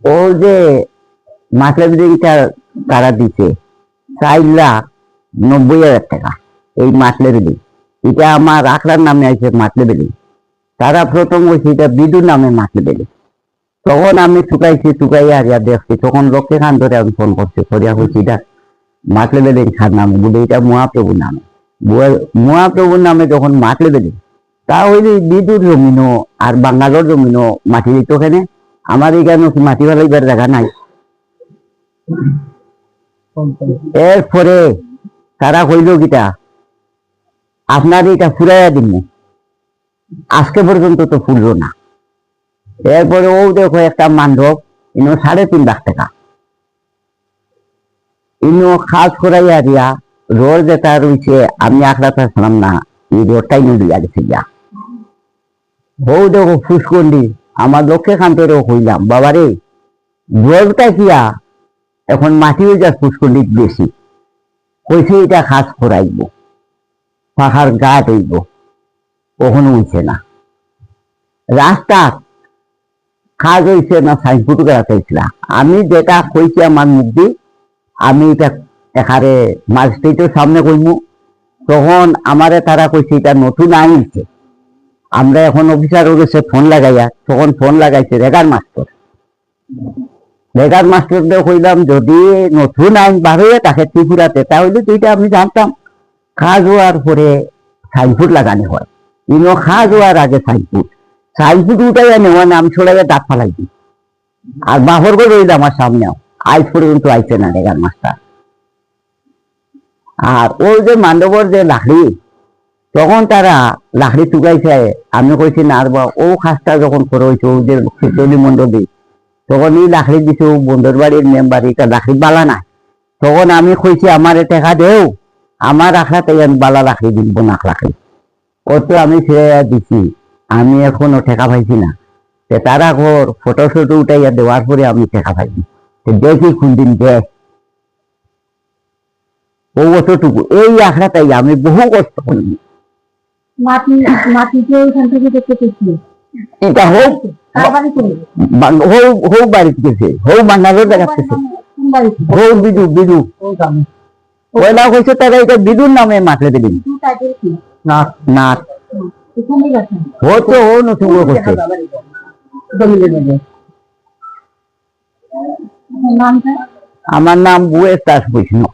ও যে মাসলা বিল্ডিংটা তারা দিছে 4,90,000 টাকা। এই মাসলা বিল্ডিং এটা আমার আখড়ার নামে আছে মাসলা বিল্ডিং। তারা প্রথম হয়েছে এটা বিদুর নামে মাসলা বিল্ডিং। তখন আমি টুকাইয়া হারিয়া দেখছি, তখন লোককে খান ধরে আমি ফোন করছি, করিয়া হয়েছি এটা মাসলা বিল্ডিং খার নামে বলে এটা মহাপ্রভুর নামে। মহাপ্রভুর নামে যখন মাসলা বিল্ডিং, তা হইলে বিদুর জমিনও আর বাঙ্গালোর জমিনও মাটি দিত ওখানে। আমার এখানে মাটি ফেলাইবার জায়গা নাই। এরপরে তারা কইল গীতা আপনার এটা ফুরাইয়া দিন, আজকে পর্যন্ত তো ফুললো না। এরপরে ও দেখো একটা মান্ডব ইনো 3.5 লাখ টাকা, ইনো খাস করাইয়া দিয়া রোড যেটা রয়েছে আমি আখড়াতে ছিলাম না, এই রোডটাই নিয়ে দিয়া গেছে গিয়া। ও দেখো ফুসকন্ডি আমার লক্ষ্যে খান্তরেও কইলাম বাবারে রোডটা কিয়া এখন মাটি হয়ে যা ফুসকন্ডিত বেশি, কইছে এটা খাস করাইব, পাহাড় গাট হইব, কখনো উঠছে না। রাস্তা কাজ হয়েছে না সাইনপুট করা চাইছিলাম। আমি যেটা কইছি আমার মুখ দিয়ে, আমি এটা এখানে ম্যাজিস্ট্রেটের সামনে কইমু। তখন আমারে তারা কইছে এটা নতুন আইন হচ্ছে, আমরা এখন অফিসার কাছে ফোন লাগাইয়া, তখন ফোন লাগাইছে রেগার মাস্টারদের কইলাম যদি নতুন আইন বার হয়ে থাকে ত্রিপুরাতে, তাহলে তো এটা আমি জানতাম কাজ হওয়ার পরে সাইনপুট লাগানো হয়, ইনো কাজ হওয়ার আগে সাইনপুট উঠাইয়া নেওয়া নাম ছড়াইয়া দাঁত ফালাই দিই। আর বাহর করে রইল আমার সামনেও, আজ পর্যন্ত আইছে না রেগার মাস্টার। আর ওই যে মান্ডবর যে লাকড়ি, তখন তারা লাকড়ি টুকাইছে, আমি কইছি না ও খাসটা যখন করে হয়েছে ও যে খিচুড়ি মন্ডলী, তখন এই লাকড়ি দিছে ও বন্ধুর বাড়ির মেম্বার, এটা লাকড়ি বালা না। তখন আমি কইছি আমার টেকা দেও, আমার আখড়াতে আমি বালা লাকড়ি দিব না লাকড়ি। ও তো আমি ছেড়ে দিছি, আমি এখনো টেকা পাইছি না। তারা ঘর ফটো শটো উঠাইয়া দেওয়ার পরে আমি টেকা পাইছি। দেখি কোনদিন দেখ ও অতটুকু এই আখড়াটাই আমি বহু কষ্ট করি। এটা হোক হোক বাড়িতে গেছে, হোক বাঙ্গালোর দেখাচ্ছে, হোক বিদু ওইলা হয়েছে তারা এটা বিদুর নামে মাঠে দিলেন। নাট হতো ও নতুন করছে। আমার নাম বুয়েস দাস বৈষ্ণব।